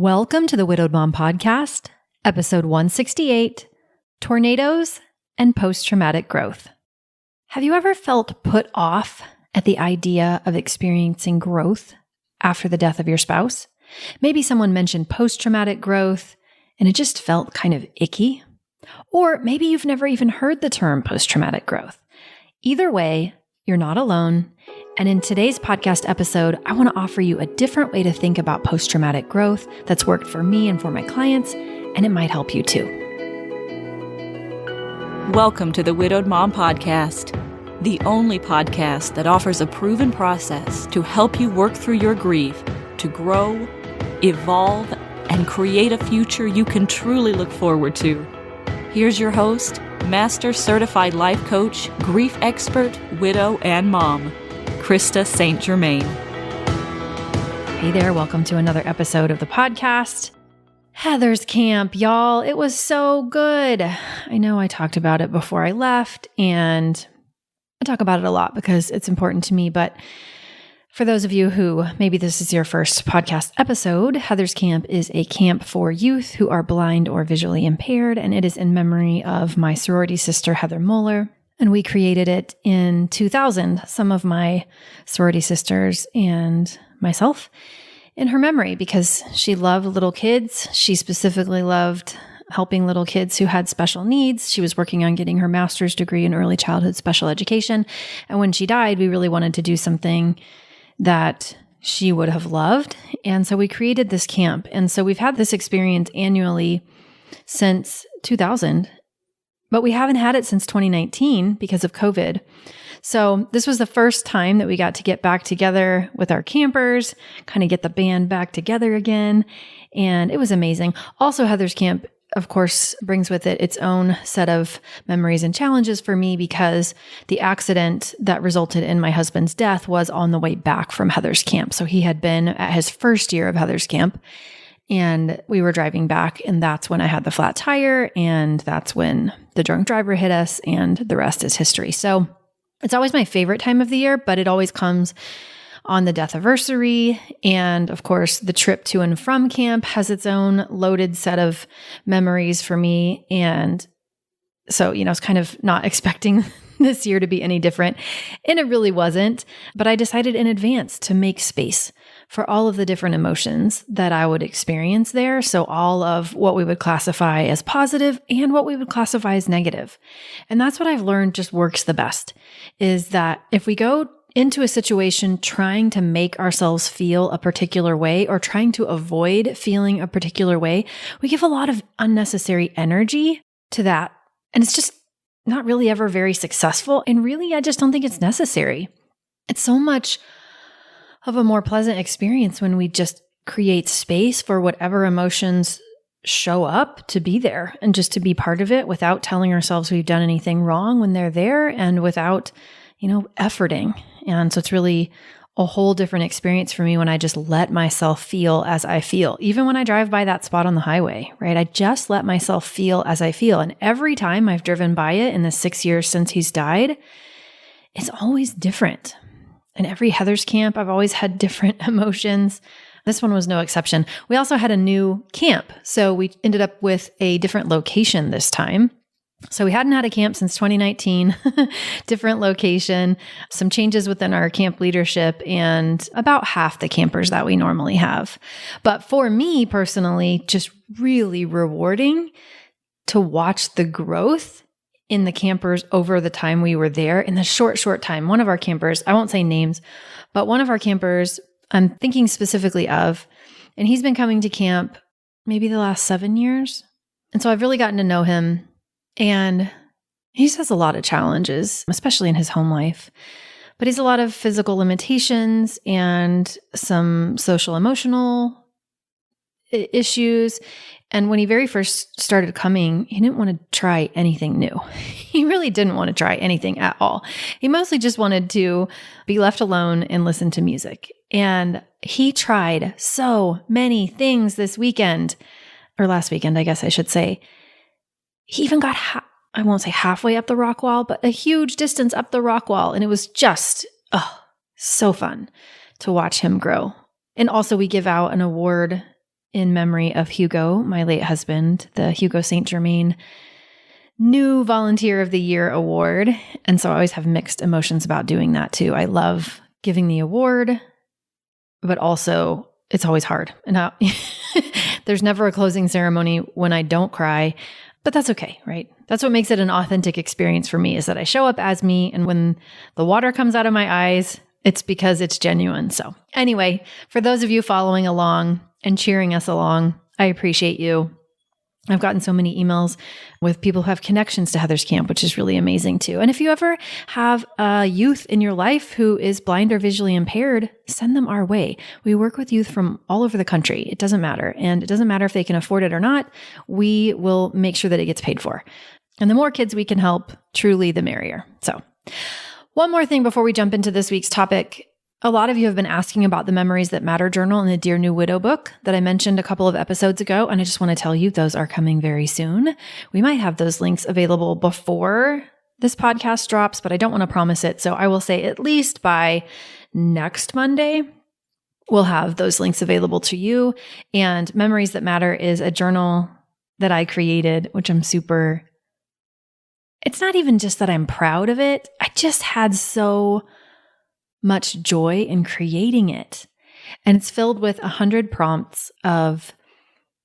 Welcome to the Widowed Mom Podcast, episode 168, Tornadoes and Post-Traumatic Growth. Have you ever felt put off at the idea of experiencing growth after the death of your spouse? Maybe someone mentioned post-traumatic growth and it just felt kind of icky. Or maybe you've never even heard the term post-traumatic growth. Either way, you're not alone. And in today's podcast episode, I want to offer you a different way to think about post-traumatic growth that's worked for me and for my clients, and it might help you too. Welcome to the Widowed Mom Podcast, the only podcast that offers a proven process to help you work through your grief, to grow, evolve, and create a future you can truly look forward to. Here's your host, Master Certified Life Coach, Grief Expert, Widow, and Mom, Krista St-Germain. Hey there, welcome to another episode of the podcast. Heather's camp, y'all. It was so good. I know I talked about it before I left, and I talk about it a lot because it's important to me, but for those of you who maybe this is your first podcast episode, Heather's Camp is a camp for youth who are blind or visually impaired, and it is in memory of my sorority sister, Heather Moeller. And we created it in 2000, some of my sorority sisters and myself, in her memory, because she loved little kids. She specifically loved helping little kids who had special needs. She was working on getting her master's degree in early childhood special education. And when she died, we really wanted to do something that she would have loved. And so we created this camp. And so we've had this experience annually since 2000. But we haven't had it since 2019 because of COVID. So this was the first time that we got to get back together with our campers, kind of get the band back together again. And it was amazing. Also, Heather's Camp, of course, brings with it its own set of memories and challenges for me because the accident that resulted in my husband's death was on the way back from Heather's Camp. So he had been at his first year of Heather's Camp. And we were driving back, and that's when I had the flat tire, and that's when the drunk driver hit us, and the rest is history. So it's always my favorite time of the year, but it always comes on the death anniversary. And of course, the trip to and from camp has its own loaded set of memories for me. And so, I was kind of not expecting this year to be any different, and it really wasn't. But I decided in advance to make space for all of the different emotions that I would experience there. So all of what we would classify as positive and what we would classify as negative. And that's what I've learned just works the best, is that if we go into a situation trying to make ourselves feel a particular way or trying to avoid feeling a particular way, we give a lot of unnecessary energy to that. And it's just not really ever very successful. And really, I just don't think it's necessary. It's so much of a more pleasant experience when we just create space for whatever emotions show up to be there and just to be part of it without telling ourselves we've done anything wrong when they're there and without, efforting. And so it's really a whole different experience for me when I just let myself feel as I feel. Even when I drive by that spot on the highway, right? I just let myself feel as I feel. And every time I've driven by it in the 6 years since he's died, it's always different. And every Heather's Camp, I've always had different emotions. This one was no exception. We also had a new camp. So we ended up with a different location this time. So we hadn't had a camp since 2019, different location, some changes within our camp leadership, and about half the campers that we normally have. But for me personally, just really rewarding to watch the growth in the campers over the time we were there. In the short time, one of our campers, I won't say names, but one of our campers I'm thinking specifically of, and he's been coming to camp maybe the last 7 years. And so I've really gotten to know him, and he has a lot of challenges, especially in his home life, but he's a lot of physical limitations and some social emotional issues. And when he very first started coming, he didn't want to try anything new. He really didn't want to try anything at all. He mostly just wanted to be left alone and listen to music. And he tried so many things this weekend, or last weekend, I guess I should say. He even got, I won't say halfway up the rock wall, but a huge distance up the rock wall. And it was just, so fun to watch him grow. And also we give out an award in memory of Hugo, my late husband, the Hugo St-Germain New Volunteer of the Year award. And so I always have mixed emotions about doing that too. I love giving the award, but also it's always hard. And there's never a closing ceremony when I don't cry, but that's okay, right? That's what makes it an authentic experience for me, is that I show up as me. And when the water comes out of my eyes, it's because it's genuine. So anyway, for those of you following along and cheering us along, I appreciate you. I've gotten so many emails with people who have connections to Heather's Camp, which is really amazing too. And if you ever have a youth in your life who is blind or visually impaired, send them our way. We work with youth from all over the country. It doesn't matter. And it doesn't matter if they can afford it or not. We will make sure that it gets paid for. And the more kids we can help, truly the merrier. So one more thing before we jump into this week's topic. A lot of you have been asking about the Memories That Matter journal and the Dear New Widow book that I mentioned a couple of episodes ago. And I just want to tell you, those are coming very soon. We might have those links available before this podcast drops, but I don't want to promise it. So I will say at least by next Monday, we'll have those links available to you. And Memories That Matter is a journal that I created, which I'm super, it's not even just that I'm proud of it. I just had so much joy in creating it. And it's filled with 100 prompts of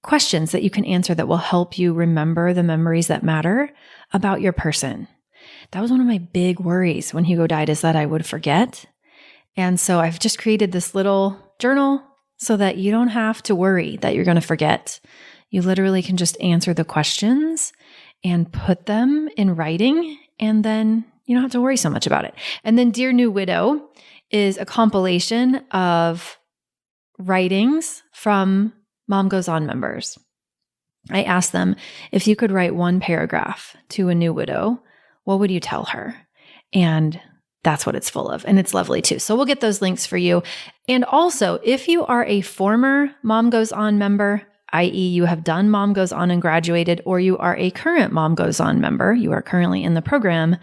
questions that you can answer that will help you remember the memories that matter about your person. That was one of my big worries when Hugo died, is that I would forget. And so I've just created this little journal so that you don't have to worry that you're going to forget. You literally can just answer the questions and put them in writing, and then you don't have to worry so much about it. And then Dear New Widow is a compilation of writings from Mom Goes On members. I asked them, if you could write one paragraph to a new widow, what would you tell her? And that's what it's full of. And it's lovely too. So we'll get those links for you. And also, if you are a former Mom Goes On member, i.e. you have done Mom Goes On and graduated, or you are a current Mom Goes On member, you are currently in the program,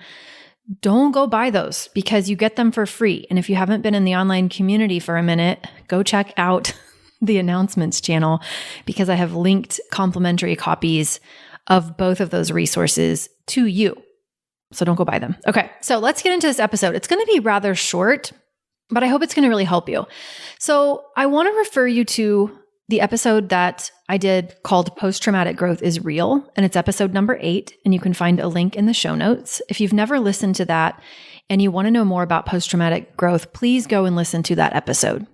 don't go buy those because you get them for free. And if you haven't been in the online community for a minute, go check out the announcements channel, because I have linked complimentary copies of both of those resources to you. So don't go buy them. Okay, so let's get into this episode. It's going to be rather short, but I hope it's going to really help you. So I want to refer you to the episode that I did called Post-Traumatic Growth is Real, and it's episode number 8, and you can find a link in the show notes. If you've never listened to that and you want to know more about post-traumatic growth, please go and listen to that episode.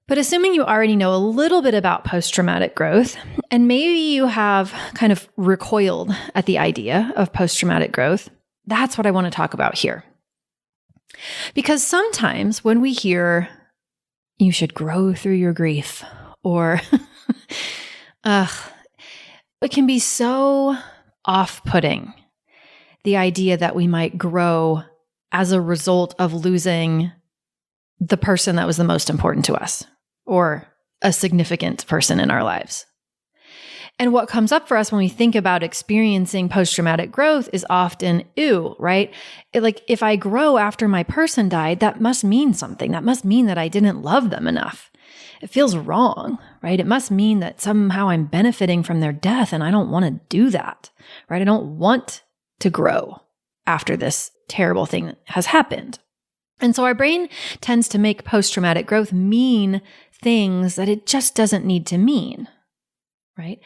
But assuming you already know a little bit about post-traumatic growth, and maybe you have kind of recoiled at the idea of post-traumatic growth, that's what I want to talk about here. Because sometimes when we hear, you should grow through your grief, or it can be so off-putting, the idea that we might grow as a result of losing the person that was the most important to us, or a significant person in our lives. And what comes up for us when we think about experiencing post-traumatic growth is often, ew, right? Like, if I grow after my person died, that must mean something. That must mean that I didn't love them enough. It feels wrong, right? It must mean that somehow I'm benefiting from their death, and I don't want to do that, right? I don't want to grow after this terrible thing has happened. And so our brain tends to make post-traumatic growth mean things that it just doesn't need to mean, right?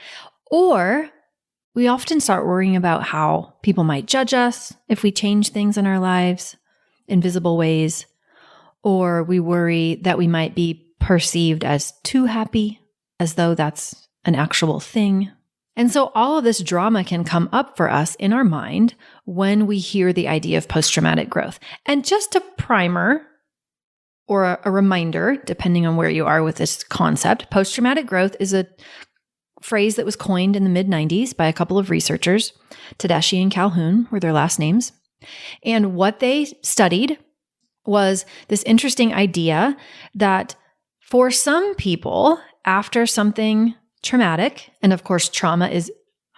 Or we often start worrying about how people might judge us if we change things in our lives in visible ways, or we worry that we might be perceived as too happy, as though that's an actual thing. And so all of this drama can come up for us in our mind when we hear the idea of post-traumatic growth. And just a primer or a reminder, depending on where you are with this concept, post-traumatic growth is a phrase that was coined in the mid-90s by a couple of researchers. Tedeschi and Calhoun were their last names. And what they studied was this interesting idea that for some people, after something traumatic, and of course, trauma is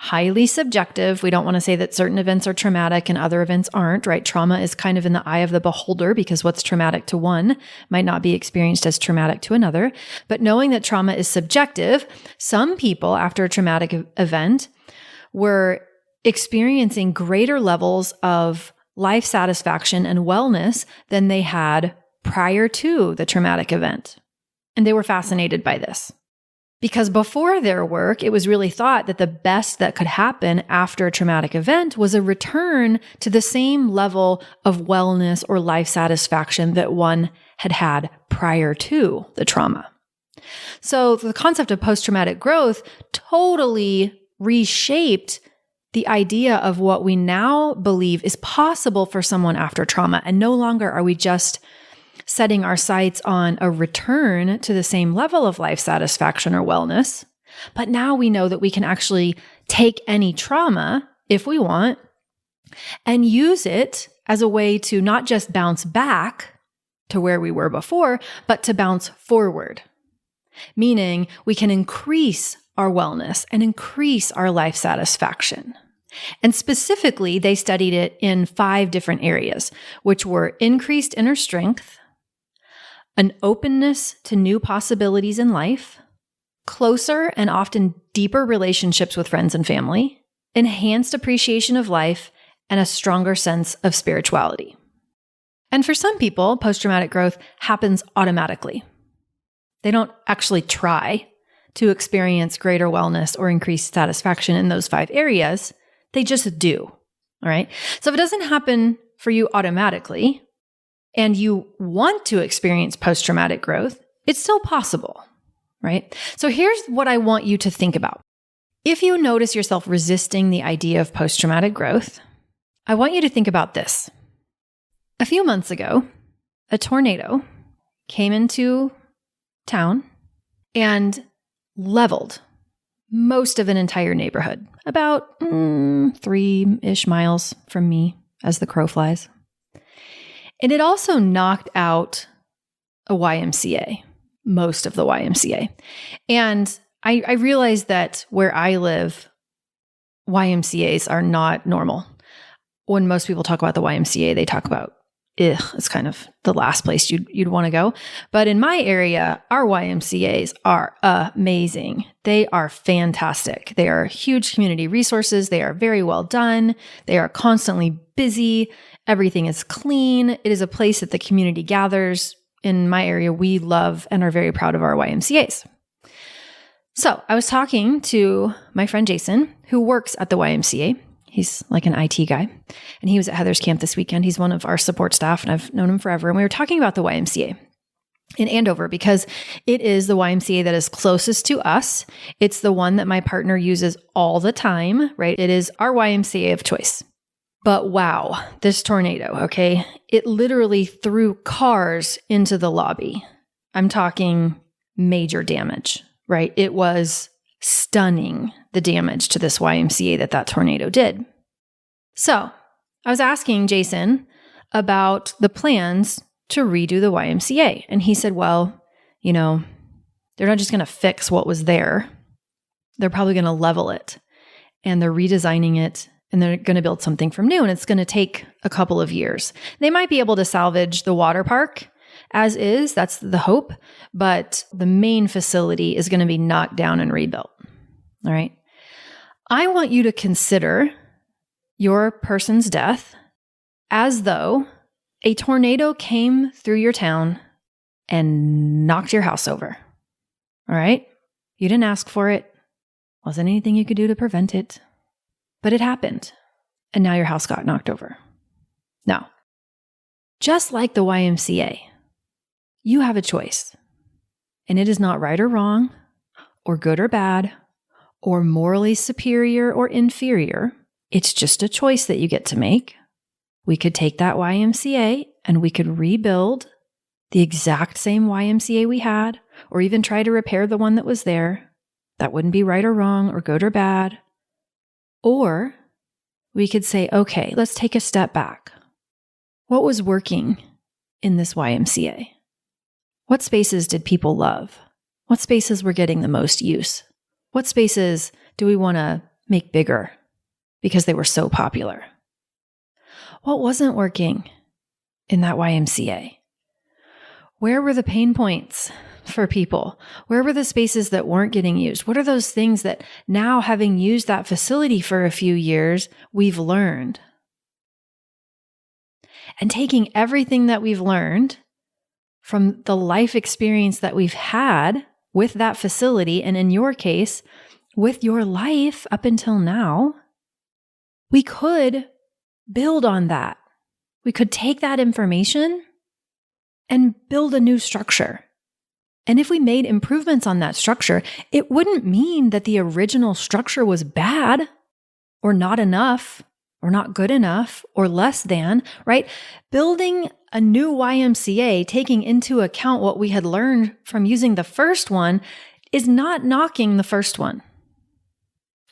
highly subjective. We don't want to say that certain events are traumatic and other events aren't, right? Trauma is kind of in the eye of the beholder because what's traumatic to one might not be experienced as traumatic to another. But knowing that trauma is subjective, some people after a traumatic event were experiencing greater levels of life satisfaction and wellness than they had prior to the traumatic event. And they were fascinated by this. Because before their work, it was really thought that the best that could happen after a traumatic event was a return to the same level of wellness or life satisfaction that one had had prior to the trauma. So the concept of post-traumatic growth totally reshaped the idea of what we now believe is possible for someone after trauma. And no longer are we just setting our sights on a return to the same level of life satisfaction or wellness. But now we know that we can actually take any trauma, if we want, and use it as a way to not just bounce back to where we were before, but to bounce forward. Meaning we can increase our wellness and increase our life satisfaction. And specifically, they studied it in 5 different areas, which were increased inner strength, an openness to new possibilities in life, closer and often deeper relationships with friends and family, enhanced appreciation of life, and a stronger sense of spirituality. And for some people, post-traumatic growth happens automatically. They don't actually try to experience greater wellness or increased satisfaction in those 5 areas. They just do. All right. So if it doesn't happen for you automatically, and you want to experience post-traumatic growth, it's still possible, right? So here's what I want you to think about. If you notice yourself resisting the idea of post-traumatic growth, I want you to think about this. A few months ago, a tornado came into town and leveled most of an entire neighborhood, about 3-ish miles from me as the crow flies. And it also knocked out a YMCA, most of the YMCA. And I realized that where I live, YMCAs are not normal. When most people talk about the YMCA, they talk about, it's kind of the last place you'd want to go. But in my area, our YMCAs are amazing. They are fantastic. They are huge community resources. They are very well done. They are constantly busy. Everything is clean. It is a place that the community gathers. In my area, we love and are very proud of our YMCAs. So I was talking to my friend Jason, who works at the YMCA. He's like an IT guy, and he was at Heather's camp this weekend. He's one of our support staff, and I've known him forever. And we were talking about the YMCA in Andover because it is the YMCA that is closest to us. It's the one that my partner uses all the time, right? It is our YMCA of choice. But wow, this tornado, okay? It literally threw cars into the lobby. I'm talking major damage, right? It was stunning, the damage to this YMCA that tornado did. So I was asking Jason about the plans to redo the YMCA. And he said, well, they're not just going to fix what was there. They're probably going to level it, and they're redesigning it, and they're going to build something from new. And it's going to take a couple of years. They might be able to salvage the water park as is. That's the hope. But the main facility is going to be knocked down and rebuilt. All right. I want you to consider your person's death as though a tornado came through your town and knocked your house over. All right. You didn't ask for it. Wasn't anything you could do to prevent it. But it happened. And now your house got knocked over. Now, just like the YMCA, you have a choice. And it is not right or wrong, or good or bad, or morally superior or inferior. It's just a choice that you get to make. We could take that YMCA and we could rebuild the exact same YMCA we had, or even try to repair the one that was there. That wouldn't be right or wrong, or good or bad. Or we could say, okay, let's take a step back. What was working in this YMCA? What spaces did people love? What spaces were getting the most use? What spaces do we want to make bigger because they were so popular? What wasn't working in that YMCA? Where were the pain points for people? Where were the spaces that weren't getting used? What are those things that now, having used that facility for a few years, we've learned? And taking everything that we've learned from the life experience that we've had with that facility, and in your case, with your life up until now, we could build on that. We could take that information and build a new structure. And if we made improvements on that structure, it wouldn't mean that the original structure was bad or not enough or not good enough or less than, right? Building a new YMCA, taking into account what we had learned from using the first one, is not knocking the first one.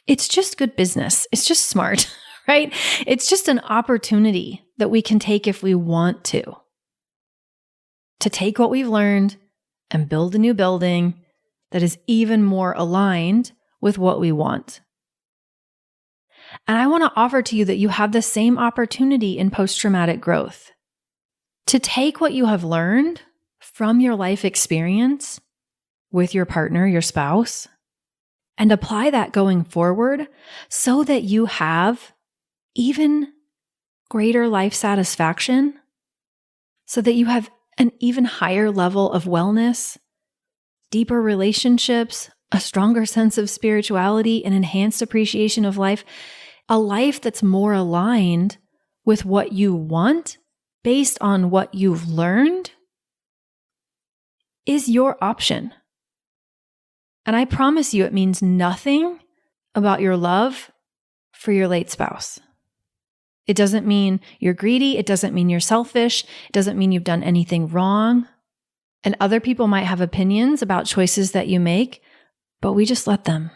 It's just good business. It's just smart, right? It's just an opportunity that we can take if we want to take what we've learned and build a new building that is even more aligned with what we want. And I want to offer to you that you have the same opportunity in post-traumatic growth to take what you have learned from your life experience with your partner, your spouse, and apply that going forward so that you have even greater life satisfaction, so that you have an even higher level of wellness, deeper relationships, a stronger sense of spirituality, an enhanced appreciation of life, a life that's more aligned with what you want based on what you've learned is your option. And I promise you, it means nothing about your love for your late spouse. It doesn't mean you're greedy. It doesn't mean you're selfish. It doesn't mean you've done anything wrong. And other people might have opinions about choices that you make, but we just let them.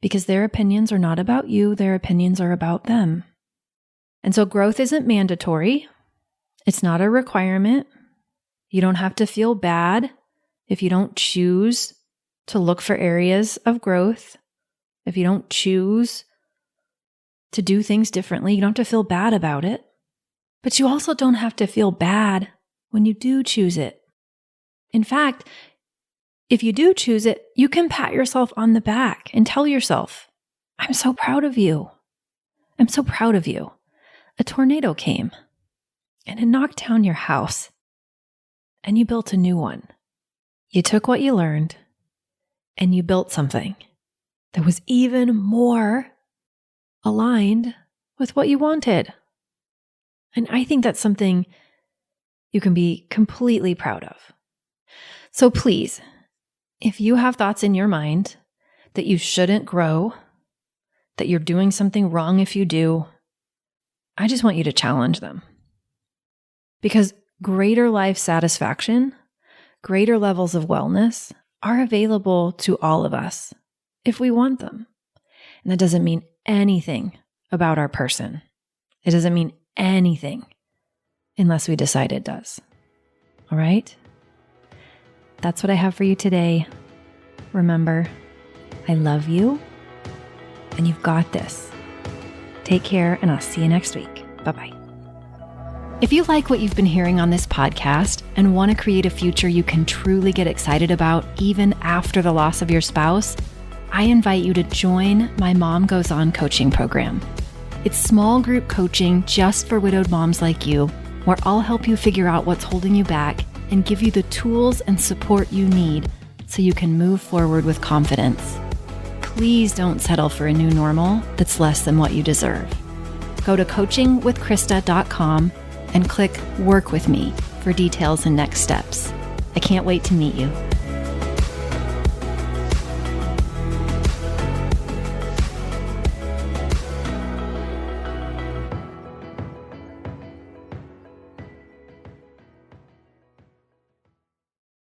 Because their opinions are not about you. Their opinions are about them. And so growth isn't mandatory. It's not a requirement. You don't have to feel bad if you don't choose to look for areas of growth. If you don't choose to do things differently, you don't have to feel bad about it. But you also don't have to feel bad when you do choose it. In fact, if you do choose it, you can pat yourself on the back and tell yourself, I'm so proud of you. I'm so proud of you. A tornado came and it knocked down your house and you built a new one. You took what you learned and you built something that was even more aligned with what you wanted. And I think that's something you can be completely proud of. So please, if you have thoughts in your mind that you shouldn't grow, that you're doing something wrong if you do, I just want you to challenge them. Because greater life satisfaction, greater levels of wellness are available to all of us if we want them. And that doesn't mean anything about our person. It doesn't mean anything unless we decide it does. All right? That's what I have for you today. Remember, I love you and you've got this. Take care and I'll see you next week. Bye-bye. If you like what you've been hearing on this podcast and want to create a future you can truly get excited about even after the loss of your spouse, I invite you to join my Mom Goes On coaching program. It's small group coaching just for widowed moms like you, where I'll help you figure out what's holding you back and give you the tools and support you need so you can move forward with confidence. Please don't settle for a new normal that's less than what you deserve. Go to coachingwithkrista.com and click Work With Me for details and next steps. I can't wait to meet you.